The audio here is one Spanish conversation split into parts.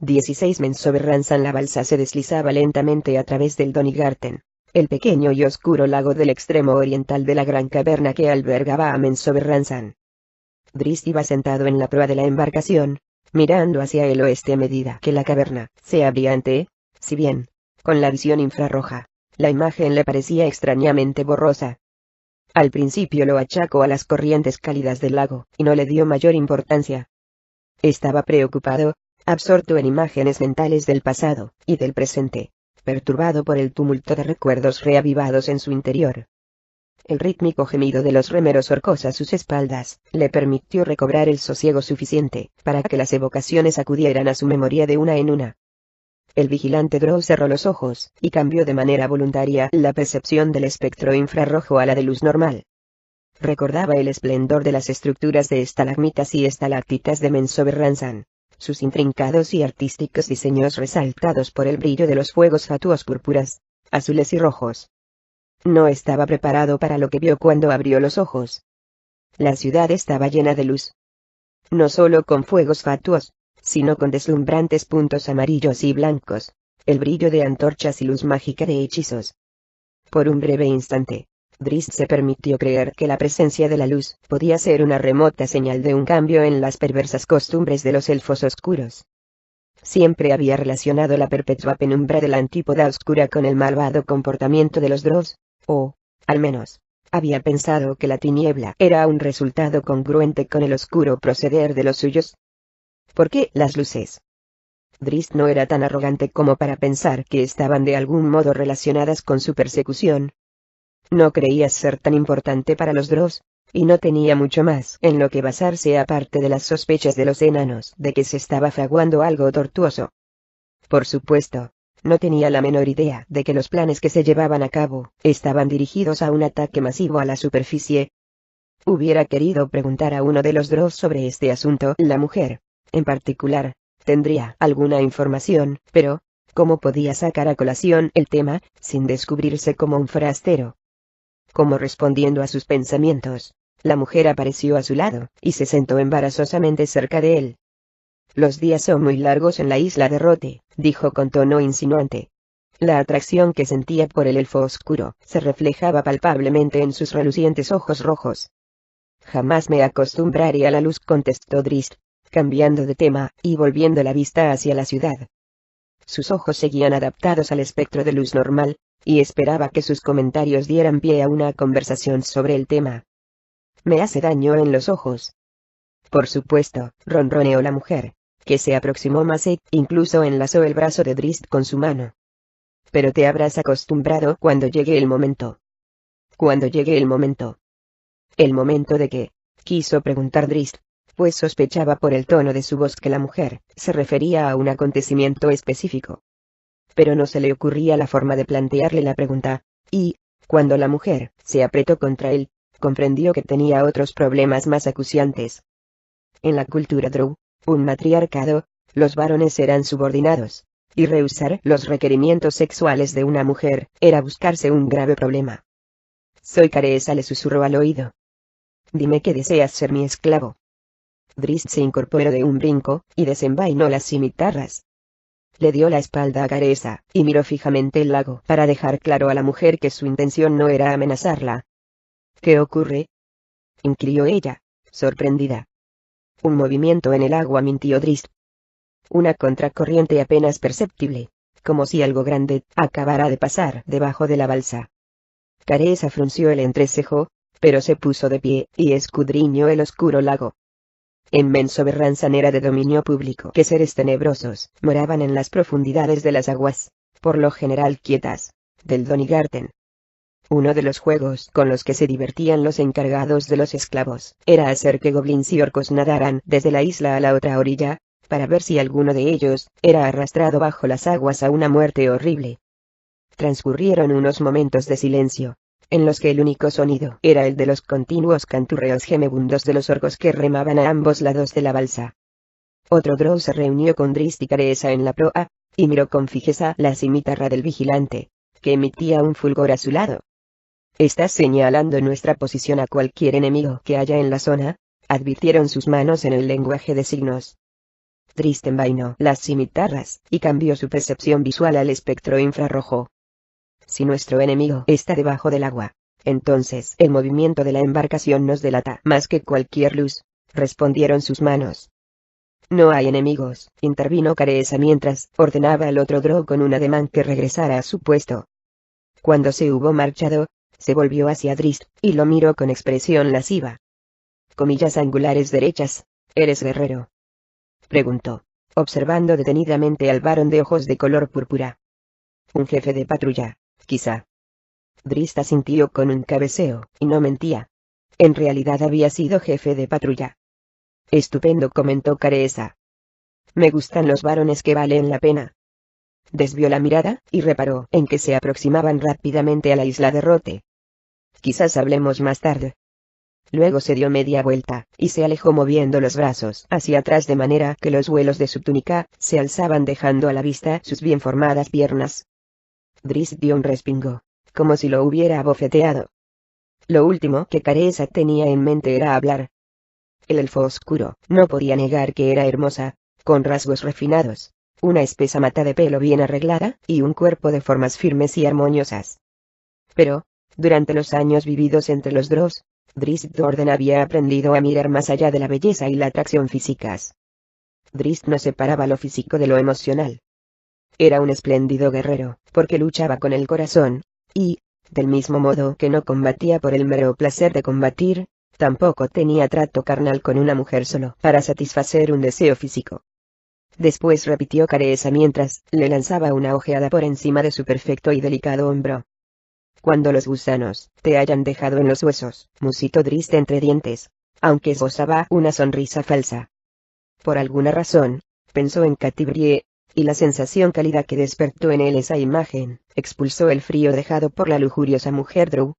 16 Mensoberranzan. La balsa se deslizaba lentamente a través del Donigarten, el pequeño y oscuro lago del extremo oriental de la gran caverna que albergaba a Mensoberranzan. Drizzt iba sentado en la proa de la embarcación, mirando hacia el oeste a medida que la caverna se abría ante él, si bien, con la visión infrarroja, la imagen le parecía extrañamente borrosa. Al principio lo achacó a las corrientes cálidas del lago, y no le dio mayor importancia. Estaba preocupado, absorto en imágenes mentales del pasado y del presente, perturbado por el tumulto de recuerdos reavivados en su interior. El rítmico gemido de los remeros orcos a sus espaldas le permitió recobrar el sosiego suficiente para que las evocaciones acudieran a su memoria de una en una. El vigilante Drow cerró los ojos y cambió de manera voluntaria la percepción del espectro infrarrojo a la de luz normal. Recordaba el esplendor de las estructuras de estalagmitas y estalactitas de Mensoberranzan, sus intrincados y artísticos diseños resaltados por el brillo de los fuegos fatuos púrpuras, azules y rojos. No estaba preparado para lo que vio cuando abrió los ojos. La ciudad estaba llena de luz. No solo con fuegos fatuos, sino con deslumbrantes puntos amarillos y blancos, el brillo de antorchas y luz mágica de hechizos. Por un breve instante, Drizzt se permitió creer que la presencia de la luz podía ser una remota señal de un cambio en las perversas costumbres de los elfos oscuros. Siempre había relacionado la perpetua penumbra de la antípoda oscura con el malvado comportamiento de los Drows, o, al menos, había pensado que la tiniebla era un resultado congruente con el oscuro proceder de los suyos. ¿Por qué las luces? Drizzt no era tan arrogante como para pensar que estaban de algún modo relacionadas con su persecución. No creía ser tan importante para los Drows, y no tenía mucho más en lo que basarse aparte de las sospechas de los enanos de que se estaba fraguando algo tortuoso. Por supuesto, no tenía la menor idea de que los planes que se llevaban a cabo estaban dirigidos a un ataque masivo a la superficie. Hubiera querido preguntar a uno de los Drows sobre este asunto. La mujer, en particular, tendría alguna información, pero, ¿cómo podía sacar a colación el tema, sin descubrirse como un forastero? Como respondiendo a sus pensamientos, la mujer apareció a su lado, y se sentó embarazosamente cerca de él. «Los días son muy largos en la isla de Rote», dijo con tono insinuante. La atracción que sentía por el elfo oscuro se reflejaba palpablemente en sus relucientes ojos rojos. «Jamás me acostumbraré a la luz», contestó Drizzt, cambiando de tema y volviendo la vista hacia la ciudad. Sus ojos seguían adaptados al espectro de luz normal, y esperaba que sus comentarios dieran pie a una conversación sobre el tema. «¿Me hace daño en los ojos?» «Por supuesto», ronroneó la mujer, que se aproximó más e incluso enlazó el brazo de Drizzt con su mano. «Pero te habrás acostumbrado cuando llegue el momento». «Cuando llegue el momento». «¿El momento de qué?», quiso preguntar Drizzt, pues sospechaba por el tono de su voz que la mujer se refería a un acontecimiento específico. Pero no se le ocurría la forma de plantearle la pregunta, y, cuando la mujer se apretó contra él, comprendió que tenía otros problemas más acuciantes. En la cultura Drow, un matriarcado, los varones eran subordinados, y rehusar los requerimientos sexuales de una mujer era buscarse un grave problema. «Soy Caressa», le susurró al oído. «Dime que deseas ser mi esclavo». Drizzt se incorporó de un brinco, y desenvainó las cimitarras. Le dio la espalda a Caressa, y miró fijamente el lago para dejar claro a la mujer que su intención no era amenazarla. «¿Qué ocurre?», inquirió ella, sorprendida. «Un movimiento en el agua», mintió Drizzt. «Una contracorriente apenas perceptible, como si algo grande acabara de pasar debajo de la balsa». Caressa frunció el entrecejo, pero se puso de pie y escudriñó el oscuro lago. En Mensoberranzan era de dominio público que seres tenebrosos moraban en las profundidades de las aguas, por lo general quietas, del Donigarten. Uno de los juegos con los que se divertían los encargados de los esclavos era hacer que goblins y orcos nadaran desde la isla a la otra orilla, para ver si alguno de ellos era arrastrado bajo las aguas a una muerte horrible. Transcurrieron unos momentos de silencio, en los que el único sonido era el de los continuos canturreos gemebundos de los orcos que remaban a ambos lados de la balsa. Otro Drow se reunió con Drizzt y Caressa en la proa, y miró con fijeza la cimitarra del vigilante, que emitía un fulgor a su lado. «Estás señalando nuestra posición a cualquier enemigo que haya en la zona», advirtieron sus manos en el lenguaje de signos. Drist envainó las cimitarras, y cambió su percepción visual al espectro infrarrojo. Si nuestro enemigo está debajo del agua, entonces el movimiento de la embarcación nos delata más que cualquier luz, respondieron sus manos. No hay enemigos, intervino Careza mientras ordenaba al otro Drow con un ademán que regresara a su puesto. Cuando se hubo marchado, se volvió hacia Drist, y lo miró con expresión lasciva. Comillas angulares derechas, ¿eres guerrero?, preguntó, observando detenidamente al varón de ojos de color púrpura. Un jefe de patrulla, quizá. Drist asintió con un cabeceo, y no mentía. En realidad había sido jefe de patrulla. Estupendo, comentó Careza. Me gustan los varones que valen la pena. Desvió la mirada, y reparó en que se aproximaban rápidamente a la isla de Rote. Quizás hablemos más tarde. Luego se dio media vuelta, y se alejó moviendo los brazos hacia atrás de manera que los vuelos de su túnica se alzaban dejando a la vista sus bien formadas piernas. Drist dio un respingo, como si lo hubiera abofeteado. Lo último que Careza tenía en mente era hablar. El elfo oscuro no podía negar que era hermosa, con rasgos refinados, una espesa mata de pelo bien arreglada, y un cuerpo de formas firmes y armoniosas. Pero, durante los años vividos entre los Drows, Drist Do'Urden había aprendido a mirar más allá de la belleza y la atracción físicas. Drist no separaba lo físico de lo emocional. Era un espléndido guerrero, porque luchaba con el corazón, y, del mismo modo que no combatía por el mero placer de combatir, tampoco tenía trato carnal con una mujer solo para satisfacer un deseo físico. Después repitió Careza mientras le lanzaba una ojeada por encima de su perfecto y delicado hombro. Cuando los gusanos te hayan dejado en los huesos, musitó Drist entre dientes, aunque esbozaba una sonrisa falsa. Por alguna razón, pensó en Catibrie, y la sensación cálida que despertó en él esa imagen, expulsó el frío dejado por la lujuriosa mujer Drow.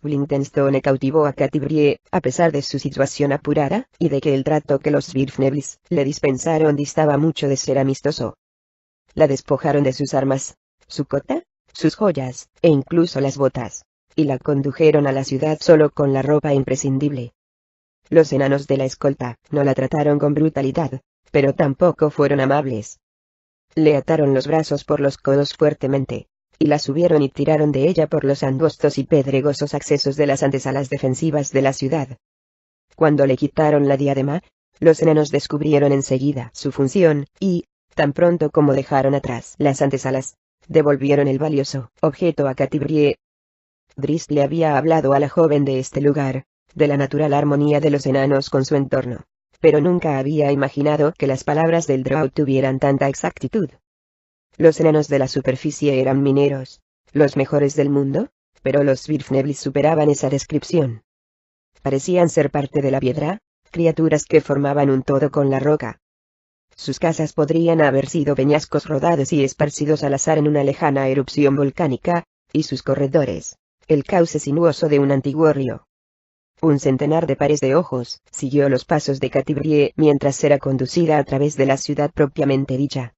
Blindenstone cautivó a Catibrie, a pesar de su situación apurada, y de que el trato que los Svirfneblis le dispensaron distaba mucho de ser amistoso. La despojaron de sus armas, su cota, sus joyas, e incluso las botas, y la condujeron a la ciudad solo con la ropa imprescindible. Los enanos de la escolta no la trataron con brutalidad, pero tampoco fueron amables. Le ataron los brazos por los codos fuertemente, y la subieron y tiraron de ella por los angostos y pedregosos accesos de las antesalas defensivas de la ciudad. Cuando le quitaron la diadema, los enanos descubrieron enseguida su función, y, tan pronto como dejaron atrás las antesalas, devolvieron el valioso objeto a Catibrie. Drist le había hablado a la joven de este lugar, de la natural armonía de los enanos con su entorno, pero nunca había imaginado que las palabras del Drow tuvieran tanta exactitud. Los enanos de la superficie eran mineros, los mejores del mundo, pero los Svirfneblis superaban esa descripción. Parecían ser parte de la piedra, criaturas que formaban un todo con la roca. Sus casas podrían haber sido peñascos rodados y esparcidos al azar en una lejana erupción volcánica, y sus corredores, el cauce sinuoso de un antiguo río. Un centenar de pares de ojos siguió los pasos de Catibrie mientras era conducida a través de la ciudad propiamente dicha.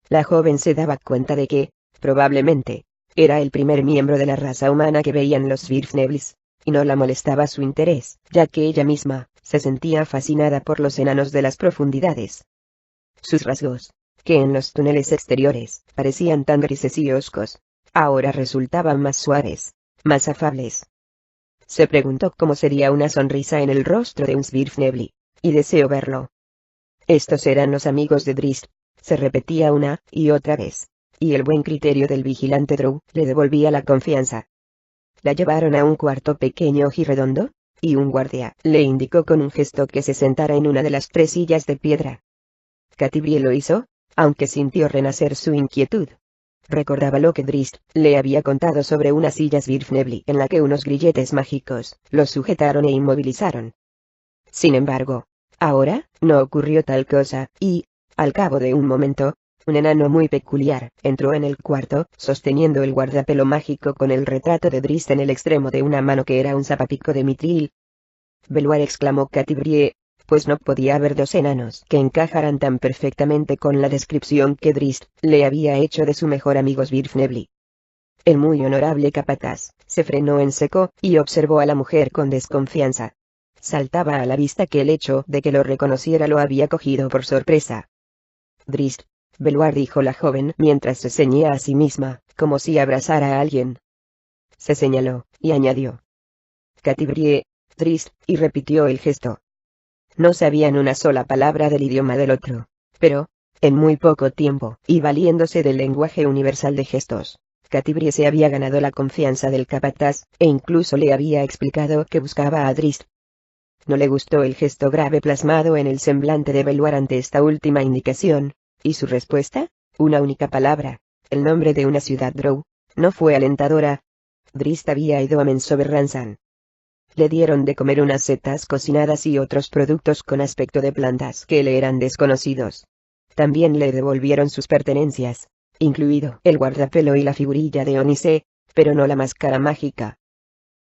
La joven se daba cuenta de que, probablemente, era el primer miembro de la raza humana que veían los Svirfneblis, y no la molestaba su interés, ya que ella misma se sentía fascinada por los enanos de las profundidades. Sus rasgos, que en los túneles exteriores parecían tan grises y hoscos, ahora resultaban más suaves, más afables. Se preguntó cómo sería una sonrisa en el rostro de un Svirfnebli, y deseó verlo. Estos eran los amigos de Drist, se repetía una y otra vez, y el buen criterio del vigilante Drow le devolvía la confianza. La llevaron a un cuarto pequeño y redondo, y un guardia le indicó con un gesto que se sentara en una de las 3 sillas de piedra. Catibrie lo hizo, aunque sintió renacer su inquietud. Recordaba lo que Drist le había contado sobre una silla Svirfnebli en la que unos grilletes mágicos los sujetaron e inmovilizaron. Sin embargo, ahora no ocurrió tal cosa, y, al cabo de un momento, un enano muy peculiar entró en el cuarto, sosteniendo el guardapelo mágico con el retrato de Drist en el extremo de una mano que era un zapapico de mitril. Beluar, exclamó Catibrie, pues no podía haber 2 enanos que encajaran tan perfectamente con la descripción que Drist le había hecho de su mejor amigo Svirfnebli. El muy honorable capataz se frenó en seco y observó a la mujer con desconfianza. Saltaba a la vista que el hecho de que lo reconociera lo había cogido por sorpresa. Drist, Belvoir, dijo la joven mientras se ceñía a sí misma, como si abrazara a alguien. Se señaló, y añadió. Catibrie, Drist, y repitió el gesto. No sabían una sola palabra del idioma del otro, pero, en muy poco tiempo, y valiéndose del lenguaje universal de gestos, Catibrie se había ganado la confianza del capataz, e incluso le había explicado que buscaba a Drist. No le gustó el gesto grave plasmado en el semblante de Belvoir ante esta última indicación, y su respuesta, una única palabra, el nombre de una ciudad drow, no fue alentadora. Drist había ido a Mensoberranzan. Le dieron de comer unas setas cocinadas y otros productos con aspecto de plantas que le eran desconocidos. También le devolvieron sus pertenencias, incluido el guardapelo y la figurilla de Onice, pero no la máscara mágica.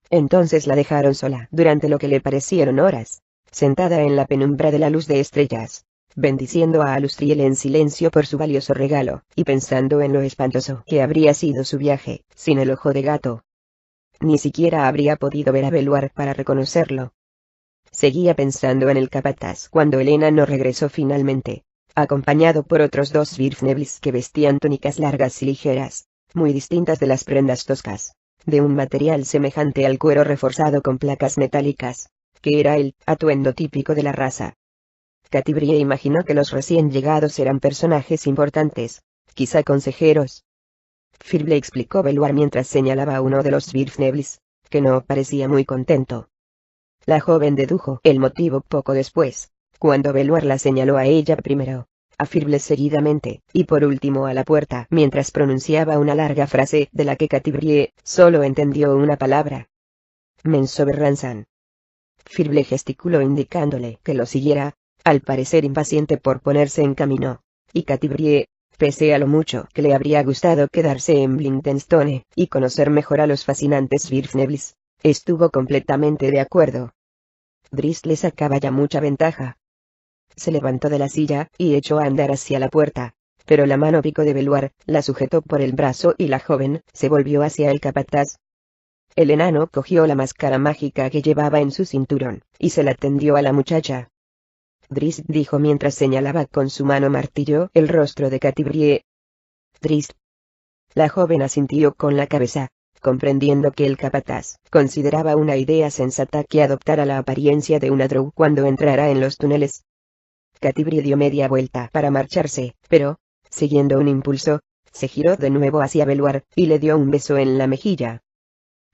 Entonces la dejaron sola durante lo que le parecieron horas, sentada en la penumbra de la luz de estrellas, bendiciendo a Alustriel en silencio por su valioso regalo, y pensando en lo espantoso que habría sido su viaje, sin el ojo de gato. Ni siquiera habría podido ver a Belvoir para reconocerlo. Seguía pensando en el capataz cuando el enano regresó finalmente, acompañado por otros 2 Svirfneblis que vestían túnicas largas y ligeras, muy distintas de las prendas toscas, de un material semejante al cuero reforzado con placas metálicas, que era el atuendo típico de la raza. Catibrie imaginó que los recién llegados eran personajes importantes, quizá consejeros. Firble, explicó Belvoir mientras señalaba a uno de los Svirfneblis, que no parecía muy contento. La joven dedujo el motivo poco después, cuando Belvoir la señaló a ella primero, a Firble seguidamente, y por último a la puerta mientras pronunciaba una larga frase de la que Catibrie solo entendió una palabra. Mensoberranzan. Firble gesticuló indicándole que lo siguiera, al parecer impaciente por ponerse en camino, y Catibrie, pese a lo mucho que le habría gustado quedarse en Blindenstone y conocer mejor a los fascinantes Svirfneblis, estuvo completamente de acuerdo. Drist le sacaba ya mucha ventaja. Se levantó de la silla y echó a andar hacia la puerta, pero la mano pico de Belvoir la sujetó por el brazo y la joven se volvió hacia el capataz. El enano cogió la máscara mágica que llevaba en su cinturón y se la tendió a la muchacha. Drist, dijo mientras señalaba con su mano martillo el rostro de Catibrie. Drist. La joven asintió con la cabeza, comprendiendo que el capataz consideraba una idea sensata que adoptara la apariencia de una drow cuando entrara en los túneles. Catibrie dio media vuelta para marcharse, pero, siguiendo un impulso, se giró de nuevo hacia Belvoir y le dio un beso en la mejilla.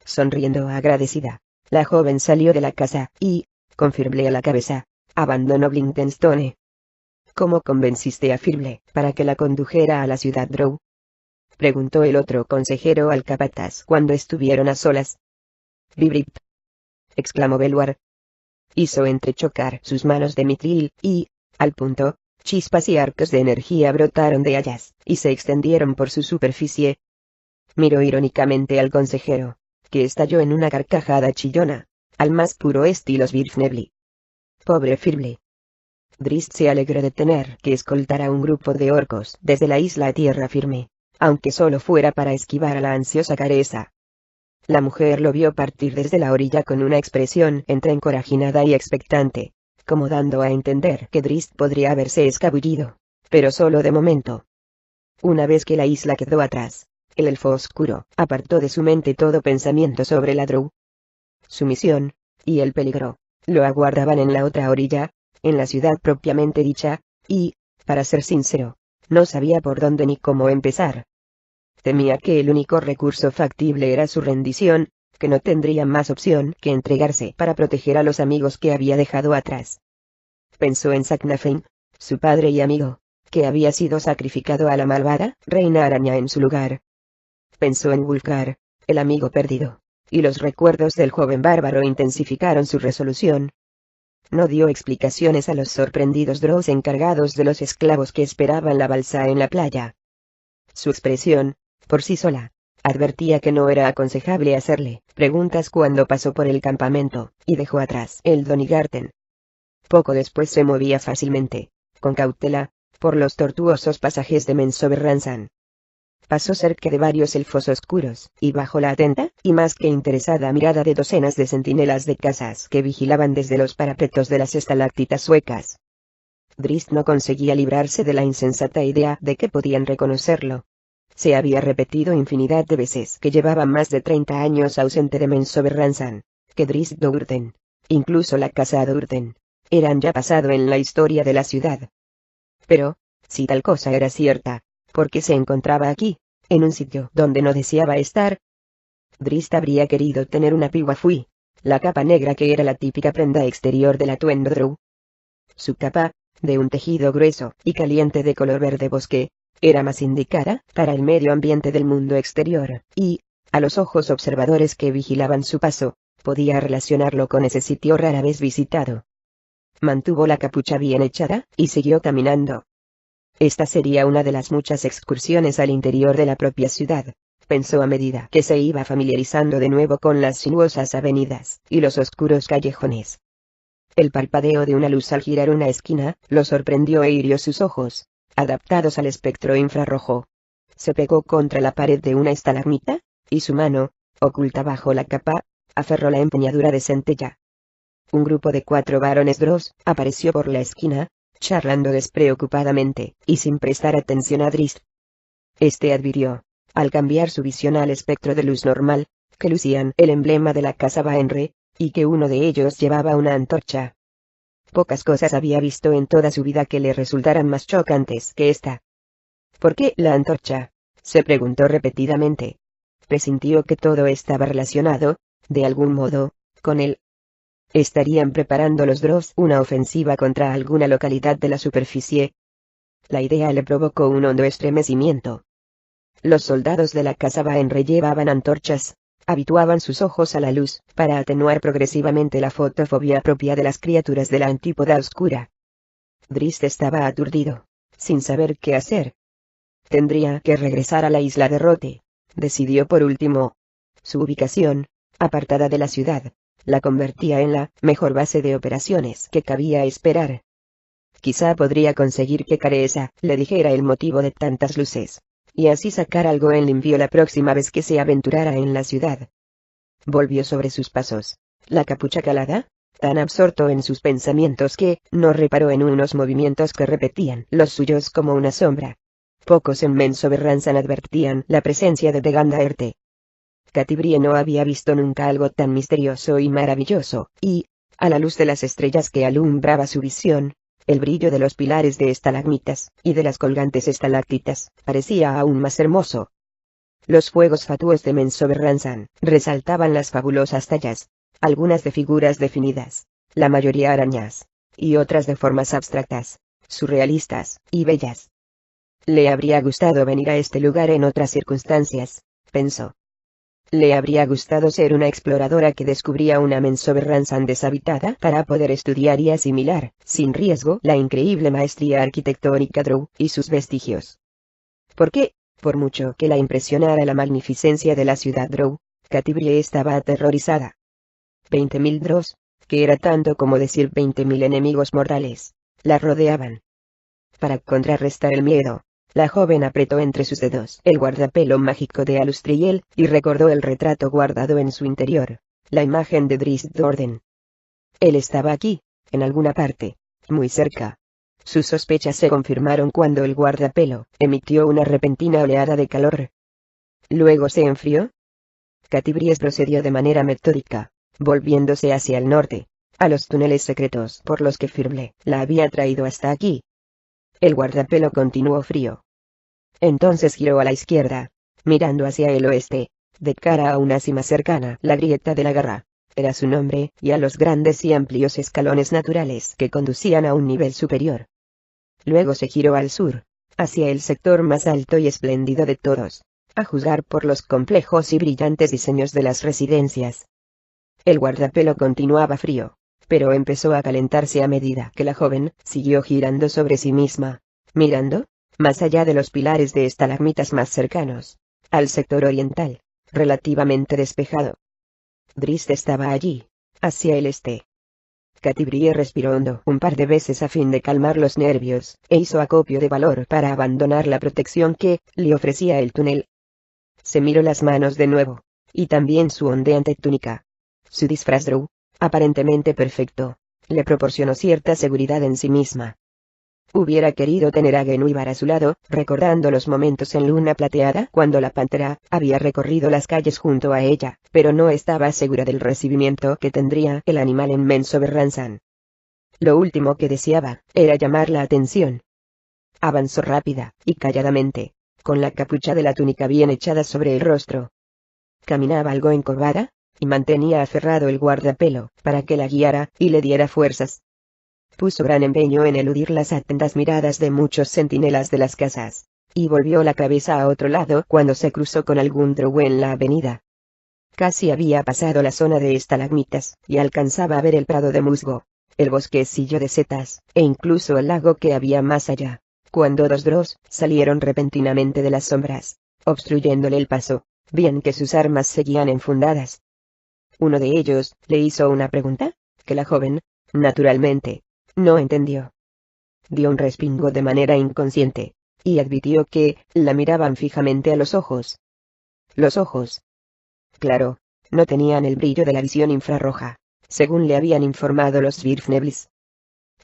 Sonriendo agradecida, la joven salió de la casa y, con Firble a la cabeza, abandonó Blindenstone. ¿Cómo convenciste a Firble para que la condujera a la ciudad drow?, preguntó el otro consejero al capataz cuando estuvieron a solas. Vibrip, exclamó Belvoir. Hizo entrechocar sus manos de mitril y, al punto, chispas y arcos de energía brotaron de ellas y se extendieron por su superficie. Miró irónicamente al consejero, que estalló en una carcajada chillona, al más puro estilo Svirfnebli. Pobre Firble. Drist se alegró de tener que escoltar a un grupo de orcos desde la isla a tierra firme, aunque solo fuera para esquivar a la ansiosa careza. La mujer lo vio partir desde la orilla con una expresión entre encorajinada y expectante, como dando a entender que Drist podría haberse escabullido, pero solo de momento. Una vez que la isla quedó atrás, el elfo oscuro apartó de su mente todo pensamiento sobre la drow. Su misión, y el peligro, lo aguardaban en la otra orilla, en la ciudad propiamente dicha, y, para ser sincero, no sabía por dónde ni cómo empezar. Temía que el único recurso factible era su rendición, que no tendría más opción que entregarse para proteger a los amigos que había dejado atrás. Pensó en Saknafein, su padre y amigo, que había sido sacrificado a la malvada reina araña en su lugar. Pensó en Wulfgar, el amigo perdido, y los recuerdos del joven bárbaro intensificaron su resolución. No dio explicaciones a los sorprendidos drows encargados de los esclavos que esperaban la balsa en la playa. Su expresión, por sí sola, advertía que no era aconsejable hacerle preguntas cuando pasó por el campamento, y dejó atrás el Donigarten. Poco después se movía fácilmente, con cautela, por los tortuosos pasajes de Mensoberranzan. Pasó cerca de varios elfos oscuros, y bajo la atenta y más que interesada mirada de docenas de centinelas de casas que vigilaban desde los parapetos de las estalactitas suecas. Drizzt no conseguía librarse de la insensata idea de que podían reconocerlo. Se había repetido infinidad de veces que llevaba más de 30 años ausente de Menzoberranzan, que Drizzt Do'Urden, incluso la casa Do'Urden, eran ya pasado en la historia de la ciudad. Pero, si tal cosa era cierta, ¿por qué se encontraba aquí, en un sitio donde no deseaba estar? Drizzt habría querido tener una piwafui, la capa negra que era la típica prenda exterior del atuendo drow. Su capa, de un tejido grueso y caliente de color verde bosque, era más indicada para el medio ambiente del mundo exterior, y, a los ojos observadores que vigilaban su paso, podía relacionarlo con ese sitio rara vez visitado. Mantuvo la capucha bien echada, y siguió caminando. Esta sería una de las muchas excursiones al interior de la propia ciudad, pensó a medida que se iba familiarizando de nuevo con las sinuosas avenidas y los oscuros callejones. El parpadeo de una luz al girar una esquina, lo sorprendió e hirió sus ojos, adaptados al espectro infrarrojo. Se pegó contra la pared de una estalagmita, y su mano, oculta bajo la capa, aferró la empuñadura de centella. Un grupo de 4 varones drows apareció por la esquina, charlando despreocupadamente, y sin prestar atención a Drizzt. Este advirtió, al cambiar su visión al espectro de luz normal, que lucían el emblema de la casa Baenre, y que uno de ellos llevaba una antorcha. Pocas cosas había visto en toda su vida que le resultaran más chocantes que esta. ¿Por qué la antorcha?, se preguntó repetidamente. Presintió que todo estaba relacionado, de algún modo, con él. ¿Estarían preparando los drows una ofensiva contra alguna localidad de la superficie? La idea le provocó un hondo estremecimiento. Los soldados de la casa Baenre llevaban antorchas, habituaban sus ojos a la luz, para atenuar progresivamente la fotofobia propia de las criaturas de la antípoda oscura. Drizzt estaba aturdido, sin saber qué hacer. Tendría que regresar a la isla de Rote, decidió por último. Su ubicación, apartada de la ciudad, la convertía en la mejor base de operaciones que cabía esperar. Quizá podría conseguir que Caressa le dijera el motivo de tantas luces, y así sacar algo en limpio la próxima vez que se aventurara en la ciudad. Volvió sobre sus pasos, la capucha calada, tan absorto en sus pensamientos que no reparó en unos movimientos que repetían los suyos como una sombra. Pocos en Menzoberranzan advertían la presencia de Degandaerte. Catibrie no había visto nunca algo tan misterioso y maravilloso, y, a la luz de las estrellas que alumbraba su visión, el brillo de los pilares de estalagmitas y de las colgantes estalactitas parecía aún más hermoso. Los fuegos fatuos de Menzoberranzan resaltaban las fabulosas tallas, algunas de figuras definidas, la mayoría arañas, y otras de formas abstractas, surrealistas y bellas. Le habría gustado venir a este lugar en otras circunstancias, pensó. Le habría gustado ser una exploradora que descubría una Menzoberranzan deshabitada para poder estudiar y asimilar, sin riesgo, la increíble maestría arquitectónica drow y sus vestigios. ¿Por qué? Por mucho que la impresionara la magnificencia de la ciudad drow, Catibrie estaba aterrorizada. 20.000 drows, que era tanto como decir 20.000 enemigos mortales, la rodeaban. Para contrarrestar el miedo, la joven apretó entre sus dedos el guardapelo mágico de Alustriel, y recordó el retrato guardado en su interior, la imagen de Drizzt Do'Urden. Él estaba aquí, en alguna parte, muy cerca. Sus sospechas se confirmaron cuando el guardapelo emitió una repentina oleada de calor. Luego se enfrió. Catibries procedió de manera metódica, volviéndose hacia el norte, a los túneles secretos por los que Firble la había traído hasta aquí. El guardapelo continuó frío. Entonces giró a la izquierda, mirando hacia el oeste, de cara a una cima cercana. La grieta de la garra, era su nombre, y a los grandes y amplios escalones naturales que conducían a un nivel superior. Luego se giró al sur, hacia el sector más alto y espléndido de todos, a juzgar por los complejos y brillantes diseños de las residencias. El guardapelo continuaba frío, pero empezó a calentarse a medida que la joven siguió girando sobre sí misma, mirando, más allá de los pilares de estalagmitas más cercanos, al sector oriental, relativamente despejado. Drizzt estaba allí, hacia el este. Catibrie respiró hondo un par de veces a fin de calmar los nervios, e hizo acopio de valor para abandonar la protección que le ofrecía el túnel. Se miró las manos de nuevo, y también su ondeante túnica. Su disfraz drow, aparentemente perfecto, le proporcionó cierta seguridad en sí misma. Hubiera querido tener a Genuibar a su lado, recordando los momentos en Luna Plateada cuando la pantera había recorrido las calles junto a ella, pero no estaba segura del recibimiento que tendría el animal en Menzoberranzan. Lo último que deseaba era llamar la atención. Avanzó rápida y calladamente, con la capucha de la túnica bien echada sobre el rostro. Caminaba algo encorvada, y mantenía aferrado el guardapelo para que la guiara y le diera fuerzas. Puso gran empeño en eludir las atentas miradas de muchos centinelas de las casas, y volvió la cabeza a otro lado cuando se cruzó con algún drow en la avenida. Casi había pasado la zona de estalagmitas, y alcanzaba a ver el prado de musgo, el bosquecillo de setas, e incluso el lago que había más allá, cuando dos drows salieron repentinamente de las sombras, obstruyéndole el paso, bien que sus armas seguían enfundadas. Uno de ellos le hizo una pregunta, que la joven, naturalmente, no entendió. Dio un respingo de manera inconsciente, y advirtió que la miraban fijamente a los ojos. Los ojos. Claro, no tenían el brillo de la visión infrarroja, según le habían informado los Svirfnebles.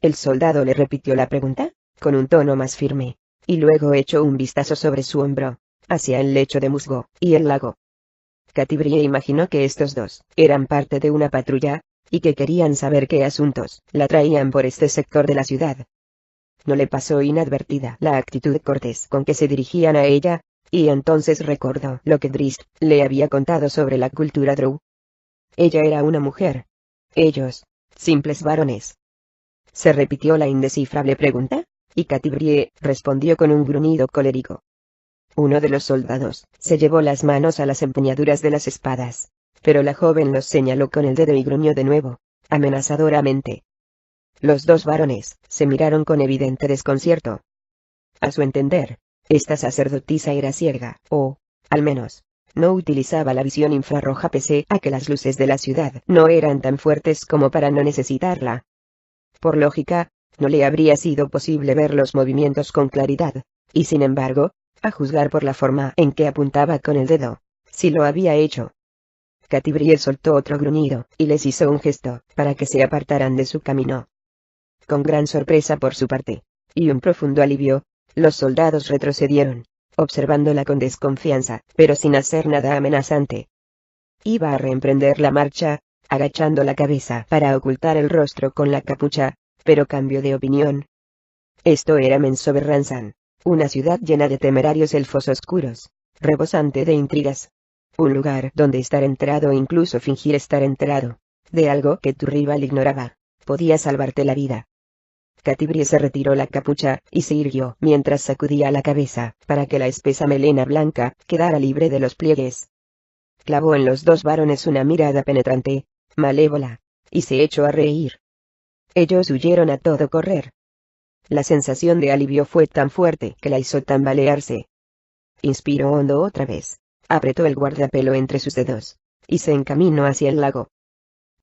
El soldado le repitió la pregunta, con un tono más firme, y luego echó un vistazo sobre su hombro, hacia el lecho de musgo y el lago. Catibrie imaginó que estos dos eran parte de una patrulla, y que querían saber qué asuntos la traían por este sector de la ciudad. No le pasó inadvertida la actitud cortés con que se dirigían a ella, y entonces recordó lo que Drizzt le había contado sobre la cultura drow. Ella era una mujer. Ellos, simples varones. Se repitió la indescifrable pregunta, y Catibrie respondió con un gruñido colérico. Uno de los soldados se llevó las manos a las empuñaduras de las espadas, pero la joven los señaló con el dedo y gruñó de nuevo, amenazadoramente. Los dos varones se miraron con evidente desconcierto. A su entender, esta sacerdotisa era ciega, o, al menos, no utilizaba la visión infrarroja pese a que las luces de la ciudad no eran tan fuertes como para no necesitarla. Por lógica, no le habría sido posible ver los movimientos con claridad, y sin embargo, a juzgar por la forma en que apuntaba con el dedo, sí lo había hecho. Catibrie soltó otro gruñido, y les hizo un gesto, para que se apartaran de su camino. Con gran sorpresa por su parte, y un profundo alivio, los soldados retrocedieron, observándola con desconfianza, pero sin hacer nada amenazante. Iba a reemprender la marcha, agachando la cabeza para ocultar el rostro con la capucha, pero cambió de opinión. Esto era Menzoberranzan, una ciudad llena de temerarios elfos oscuros, rebosante de intrigas. Un lugar donde estar enterado o incluso fingir estar enterado de algo que tu rival ignoraba, podía salvarte la vida. Catibrie se retiró la capucha y se irguió mientras sacudía la cabeza para que la espesa melena blanca quedara libre de los pliegues. Clavó en los dos varones una mirada penetrante, malévola, y se echó a reír. Ellos huyeron a todo correr. La sensación de alivio fue tan fuerte que la hizo tambalearse. Inspiró hondo otra vez, apretó el guardapelo entre sus dedos, y se encaminó hacia el lago.